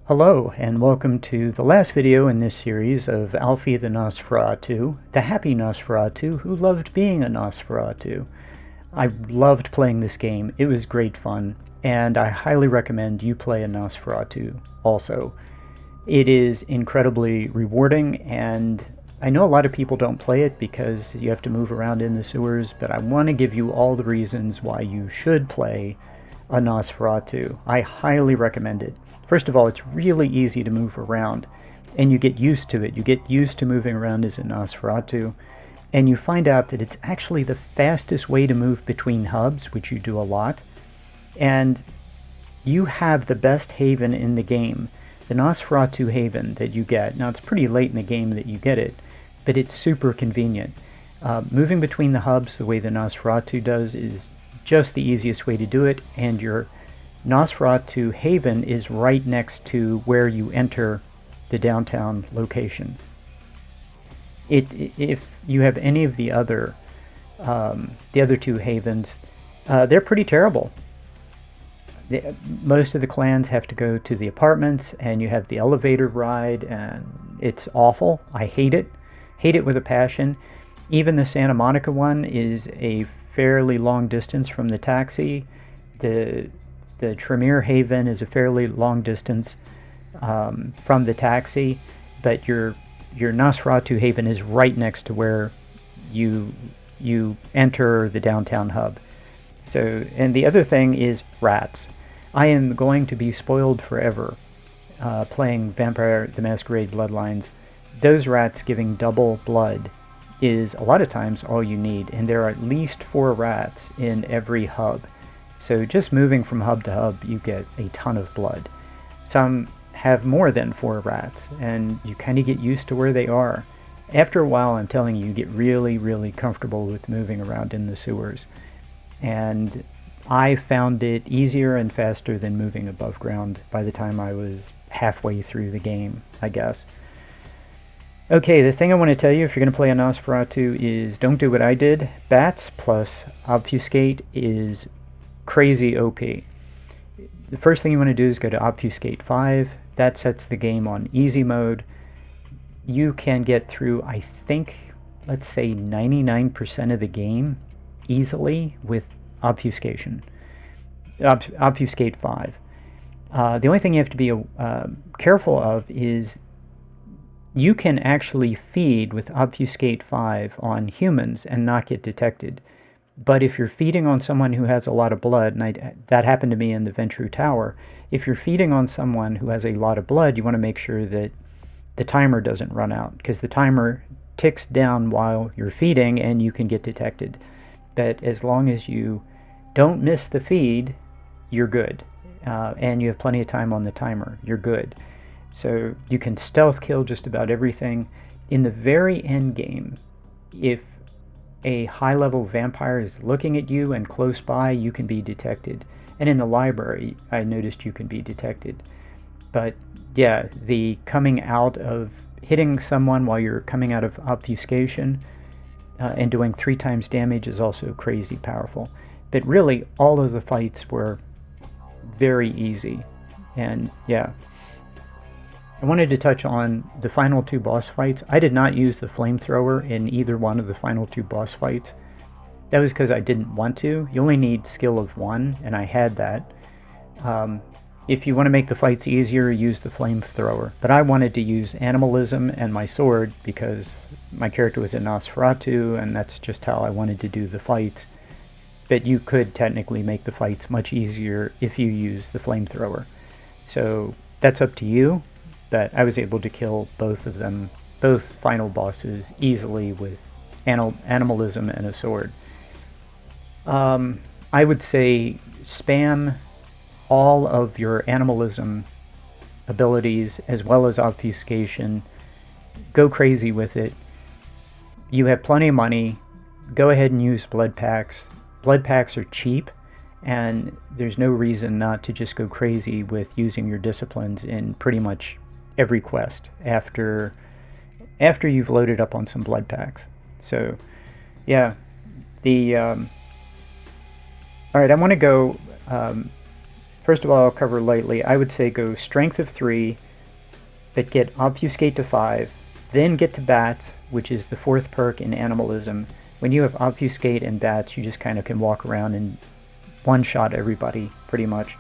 Hello, and welcome to the last video in this series of Alfie the Nosferatu, the happy Nosferatu who loved being a Nosferatu. I loved playing this game. It was great fun, and I highly recommend you play a Nosferatu also. It is incredibly rewarding, and I know a lot of people don't play it because you have to move around in the sewers, but I want to give you all the reasons why you should play a Nosferatu. I highly recommend it. First of all, it's really easy to move around, and you get used to it. You get used to moving around as a Nosferatu, and you find out that it's actually the fastest way to move between hubs, which you do a lot, and you have the best haven in the game. The Nosferatu haven that you get, now it's pretty late in the game that you get it, but it's super convenient. Moving between the hubs the way the Nosferatu does is just the easiest way to do it, and your Nosferatu haven is right next to where you enter the downtown location. If you have any of the other two havens, they're pretty terrible. Most of the clans have to go to the apartments, and you have the elevator ride, and it's awful. I hate it. Hate it with a passion. Even the Santa Monica one is a fairly long distance from the taxi. The Tremere Haven is a fairly long distance from the taxi, but your Nosferatu Haven is right next to where you enter the downtown hub. So, and the other thing is rats. I am going to be spoiled forever playing Vampire the Masquerade Bloodlines. Those rats giving double blood is a lot of times all you need, and there are at least 4 rats in every hub. So just moving from hub to hub, you get a ton of blood. Some have more than 4 rats, and you kind of get used to where they are. After a while, I'm telling you, you get really, really comfortable with moving around in the sewers. And I found it easier and faster than moving above ground by the time I was halfway through the game, I guess. Okay, the thing I want to tell you if you're going to play a Nosferatu is don't do what I did. Bats plus Obfuscate is crazy OP. The first thing you want to do is go to Obfuscate 5. That sets the game on easy mode. You can get through, I think, let's say 99% of the game easily with obfuscation. Obfuscate 5. The only thing you have to be careful of is you can actually feed with Obfuscate 5 on humans and not get detected. But if you're feeding on someone who has a lot of blood, and that happened to me in the Ventru Tower, if you're feeding on someone who has a lot of blood, you want to make sure that the timer doesn't run out, because the timer ticks down while you're feeding and you can get detected. But as long as you don't miss the feed, you're good. And you have plenty of time on the timer, you're good. So you can stealth kill just about everything. In the very end game, if a high-level vampire is looking at you and close by, you can be detected. And in the library, I noticed you can be detected. But yeah, the coming out of hitting someone while you're coming out of obfuscation and doing 3 times damage is also crazy powerful. But really, all of the fights were very easy. And yeah, I wanted to touch on the final 2 boss fights. I did not use the flamethrower in either one of the final 2 boss fights. That was because I didn't want to. You only need skill of 1, and I had that. If you want to make the fights easier, use the flamethrower. But I wanted to use animalism and my sword because my character was a Nosferatu, and that's just how I wanted to do the fights. But you could technically make the fights much easier if you use the flamethrower. So that's up to you. But I was able to kill both of them, both final bosses, easily with animalism and a sword. I would say spam all of your animalism abilities as well as obfuscation. Go crazy with it. You have plenty of money. Go ahead and use blood packs. Blood packs are cheap, and there's no reason not to just go crazy with using your disciplines in pretty much every quest after you've loaded up on some blood packs. So yeah, all right, I want to go first of all, I'll cover lightly. I would say go strength of 3, but get Obfuscate to 5, then get to Bats, which is the 4th perk in Animalism. When you have Obfuscate and Bats, you just kind of can walk around and one-shot everybody, pretty much.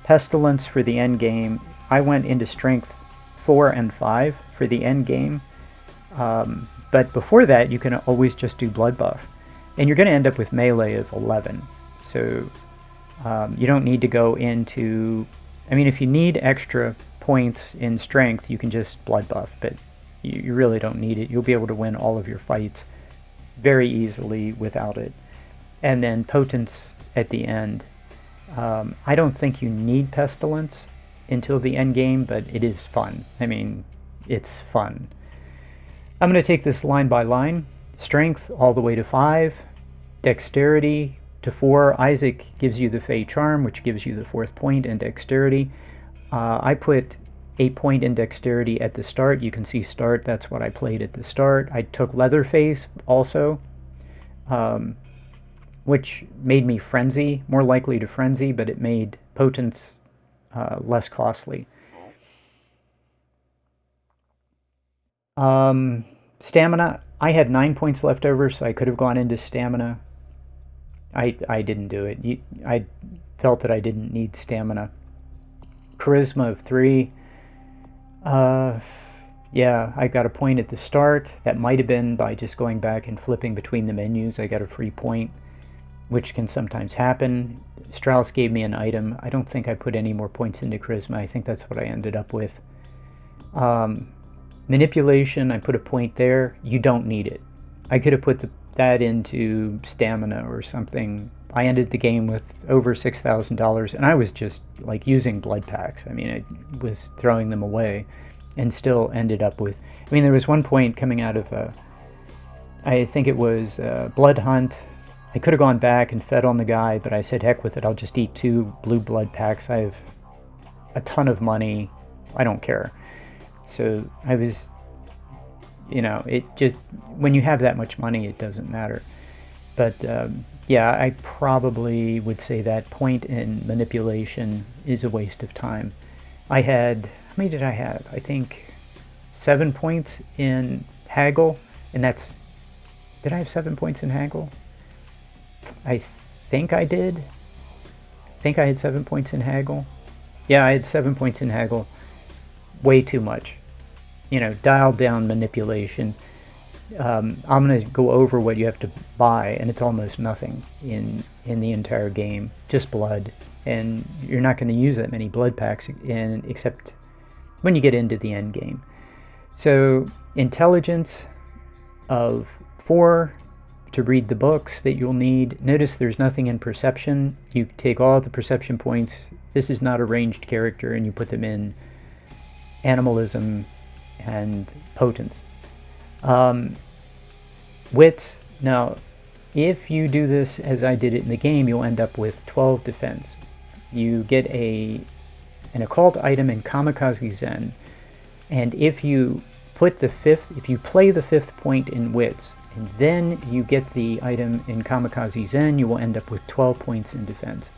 Pestilence for the end game. I went into strength 4 and 5 for the end game. But before that, you can always just do blood buff. And you're going to end up with melee of 11. So you don't need to go into... I mean, if you need extra points in strength, you can just blood buff. But you really don't need it. You'll be able to win all of your fights very easily without it. And then Potence at the end. I don't think you need Pestilence until the end game, but it is fun. I mean, it's fun. I'm going to take this line by line. Strength all the way to 5. Dexterity to 4. Isaac gives you the Fey Charm, which gives you the 4th point in Dexterity. I put a point in Dexterity at the start. You can see start. That's what I played at the start. I took Leatherface also, which made me Frenzy, more likely to Frenzy, but it made Potence less costly. Stamina, I had 9 points left over, so I could have gone into Stamina. I didn't do it. I felt that I didn't need Stamina. Charisma of 3. Yeah, I got a point at the start. That might have been by just going back and flipping between the menus. I got a free point, which can sometimes happen. Strauss gave me an item. I don't think I put any more points into Charisma. I think that's what I ended up with. Manipulation, I put a point there. You don't need it. I could have put that into Stamina or something. I ended the game with over $6,000, and I was just like using blood packs. I mean, I was throwing them away and still ended up with... I mean, there was one point coming out of I think it was Blood Hunt. I could have gone back and fed on the guy, but I said, heck with it. I'll just eat 2 blue blood packs. I have a ton of money. I don't care. So I was, you know, it just, when you have that much money, it doesn't matter. But yeah, I probably would say that point in manipulation is a waste of time. I had, how many did I have? I think 7 points in Haggle, and that's, did I have 7 points in Haggle? I think I did. I think I had 7 points in Haggle. Yeah, I had 7 points in Haggle. Way too much. You know, dial down manipulation. I'm going to go over what you have to buy, and it's almost nothing in the entire game. Just blood. And you're not going to use that many blood packs except when you get into the end game. So, intelligence of 4 to read the books that you'll need. Notice there's nothing in perception. You take all the perception points. This is not a ranged character, and you put them in Animalism and Potence. Wits. Now, if you do this as I did it in the game, you'll end up with 12 defense. You get an occult item in Kamikaze Zen, and if you play the 5th point in Wits, and then you get the item in Kamikaze Zen, you will end up with 12 points in defense.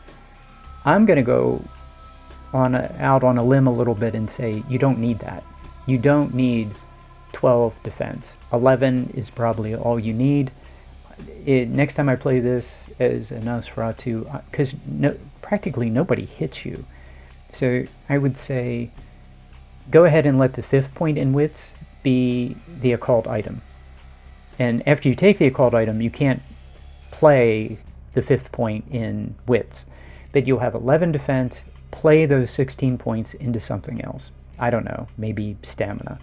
I'm going to go out on a limb a little bit and say you don't need that. You don't need 12 defense. 11 is probably all you need. Next time I play this as a Nosferatu, because practically nobody hits you, so I would say go ahead and let the 5th point in Wits be the occult item. And after you take the occult item, you can't play the 5th point in Wits, but you'll have 11 defense. Play those 16 points into something else. I don't know, maybe Stamina.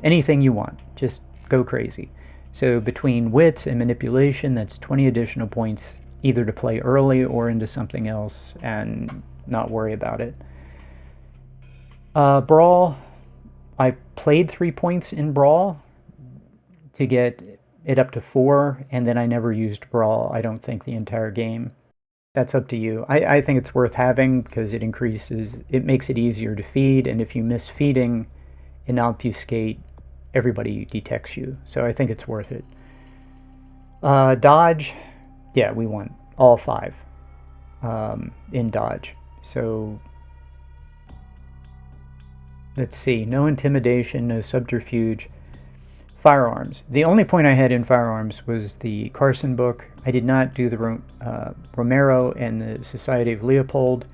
Anything you want, just go crazy. So between Wits and Manipulation, that's 20 additional points, either to play early or into something else and not worry about it. Brawl, I played 3 points in Brawl to get it up to 4, and then I never used Brawl, I don't think, the entire game. That's up to you. I think it's worth having because it makes it easier to feed, and if you miss feeding in Obfuscate, everybody detects you. So I think it's worth it. Dodge, yeah, we want all 5. in dodge. So let's see, no intimidation, no subterfuge. Firearms. The only point I had in firearms was the Carson book. I did not do the Romero and the Society of Leopold.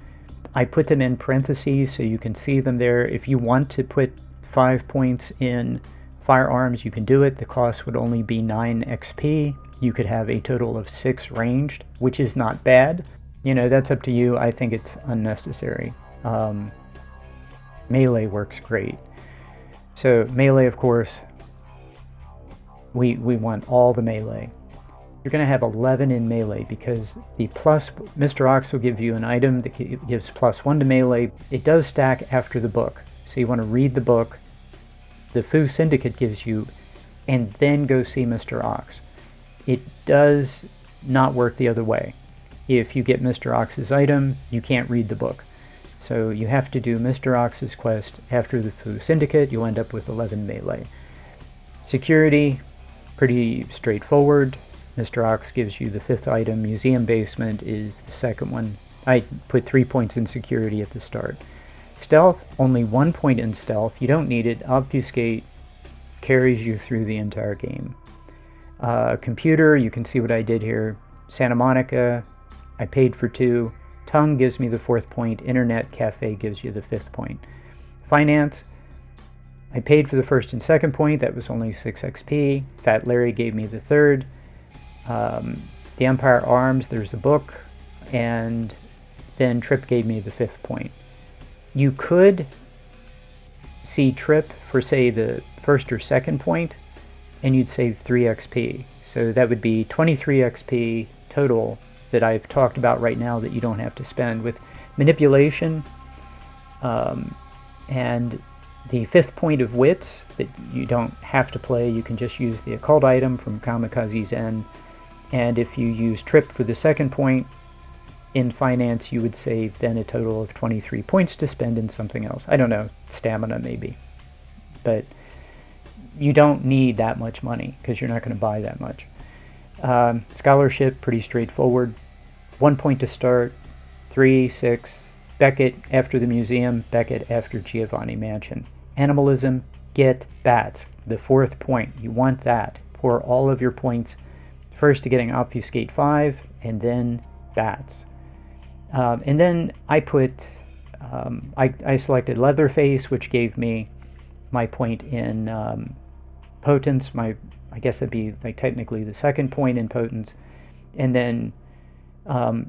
I put them in parentheses so you can see them there. If you want to put 5 points in firearms, you can do it. The cost would only be 9 XP. You could have a total of 6 ranged, which is not bad. You know, that's up to you. I think it's unnecessary. Melee works great. So melee, of course, we want all the melee. You're going to have 11 in melee because the plus, Mr. Ox will give you an item that gives +1 to melee. It does stack after the book. So you want to read the book the Fu Syndicate gives you and then go see Mr. Ox. It does not work the other way. If you get Mr. Ox's item, you can't read the book. So you have to do Mr. Ox's quest after the Fu Syndicate. You'll end up with 11 melee. Security, pretty straightforward. Mr. Ox gives you the 5th item. Museum Basement is the 2nd one. I put 3 points in security at the start. Stealth, only 1 point in stealth. You don't need it. Obfuscate carries you through the entire game. Computer, you can see what I did here. Santa Monica, I paid for 2. Tongue gives me the 4th point. Internet Cafe gives you the 5th point. Finance, I paid for the 1st and 2nd point. That was only 6 XP. Fat Larry gave me the 3rd. The Empire Arms, there's a book. And then Trip gave me the 5th point. You could see Trip for, say, the 1st or 2nd point, and you'd save 3 XP. So that would be 23 XP total that I've talked about right now that you don't have to spend. With manipulation and the 5th point of wits that you don't have to play, you can just use the occult item from Kamikaze Zen. And if you use Trip for the 2nd point in finance, you would save then a total of 23 points to spend in something else. I don't know, stamina maybe. But you don't need that much money because you're not going to buy that much. Scholarship, pretty straightforward. 1 point to start, 3, 6. Beckett after the museum, Beckett after Giovanni Mansion. Animalism, get bats. The 4th point, you want that. Pour all of your points first to getting Obfuscate 5, and then bats. And then I put, I selected Leatherface, which gave me my point in Potence. I guess that'd be like technically the 2nd point in Potence. And then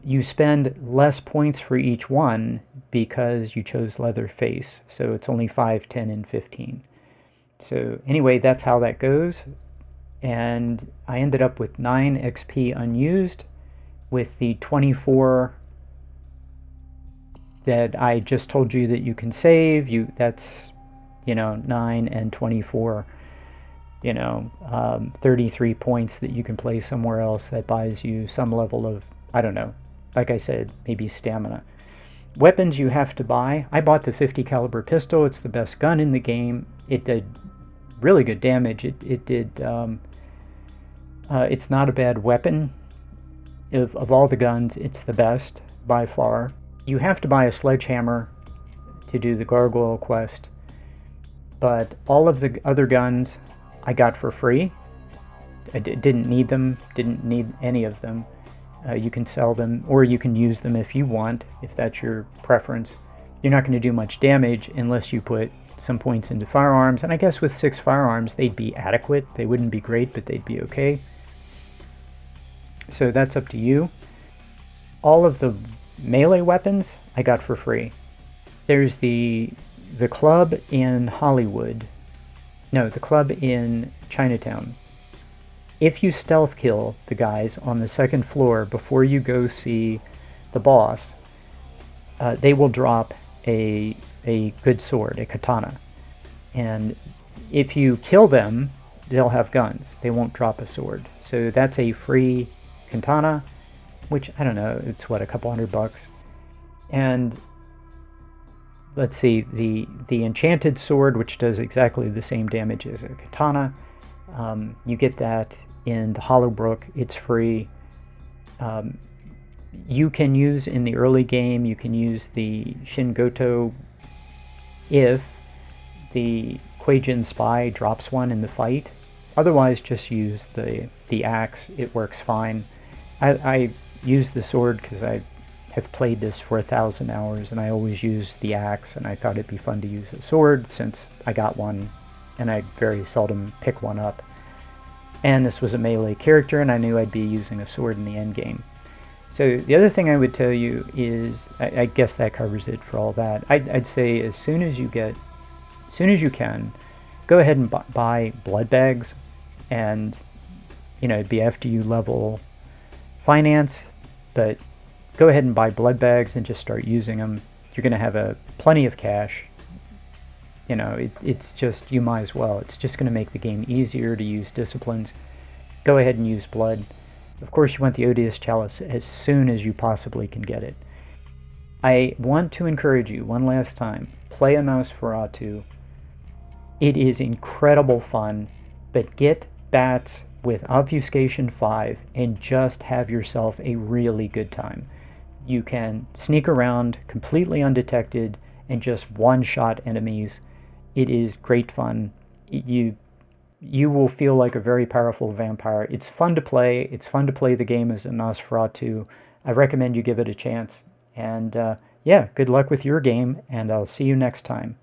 you spend less points for each one because you chose Leatherface. So it's only 5, 10, and 15. So anyway, that's how that goes. And I ended up with 9 XP unused with the 24 that I just told you that you can save. That's, 9 and 24, 33 points that you can play somewhere else that buys you some level of, I don't know, like I said, maybe stamina. Weapons you have to buy. I bought the 50 caliber pistol. It's the best gun in the game. It did really good damage. It did, it's not a bad weapon. Of all the guns, it's the best by far. You have to buy a sledgehammer to do the gargoyle quest, but all of the other guns I got for free. I didn't need them, didn't need any of them. You can sell them, or you can use them if you want, if that's your preference. You're not going to do much damage unless you put some points into firearms, and I guess with 6 firearms they'd be adequate. They wouldn't be great, but they'd be okay. So that's up to you. All of the melee weapons I got for free. There's the club in Hollywood. No, the club in Chinatown. If you stealth kill the guys on the 2nd floor before you go see the boss, they will drop a good sword, a katana. And if you kill them, they'll have guns. They won't drop a sword. So that's a free katana, which, I don't know, it's what, a couple $100. And let's see, the enchanted sword, which does exactly the same damage as a katana, you get that in the Hollow Brook. It's free. You can use in the early game, you can use the Shingoto if the Kuei-jin Spy drops one in the fight. Otherwise, just use the axe. It works fine. I use the sword because I have played this for 1,000 hours, and I always use the axe, and I thought it'd be fun to use a sword since I got one, and I very seldom pick one up. And this was a melee character, and I knew I'd be using a sword in the end game. So the other thing I would tell you is, I guess that covers it for all that. I'd say as soon as you can, go ahead and buy blood bags, and it'd be after you level finance, but go ahead and buy blood bags and just start using them. You're going to have plenty of cash. It's just, you might as well. It's just going to make the game easier to use disciplines. Go ahead and use blood. Of course, you want the Odious Chalice as soon as you possibly can get it. I want to encourage you one last time, play a Nosferatu. It is incredible fun, but get bats with Obfuscation 5 and just have yourself a really good time. You can sneak around completely undetected and just one-shot enemies. It is great fun. You will feel like a very powerful vampire. It's fun to play. It's fun to play the game as a Nosferatu. I recommend you give it a chance. And yeah, good luck with your game, and I'll see you next time.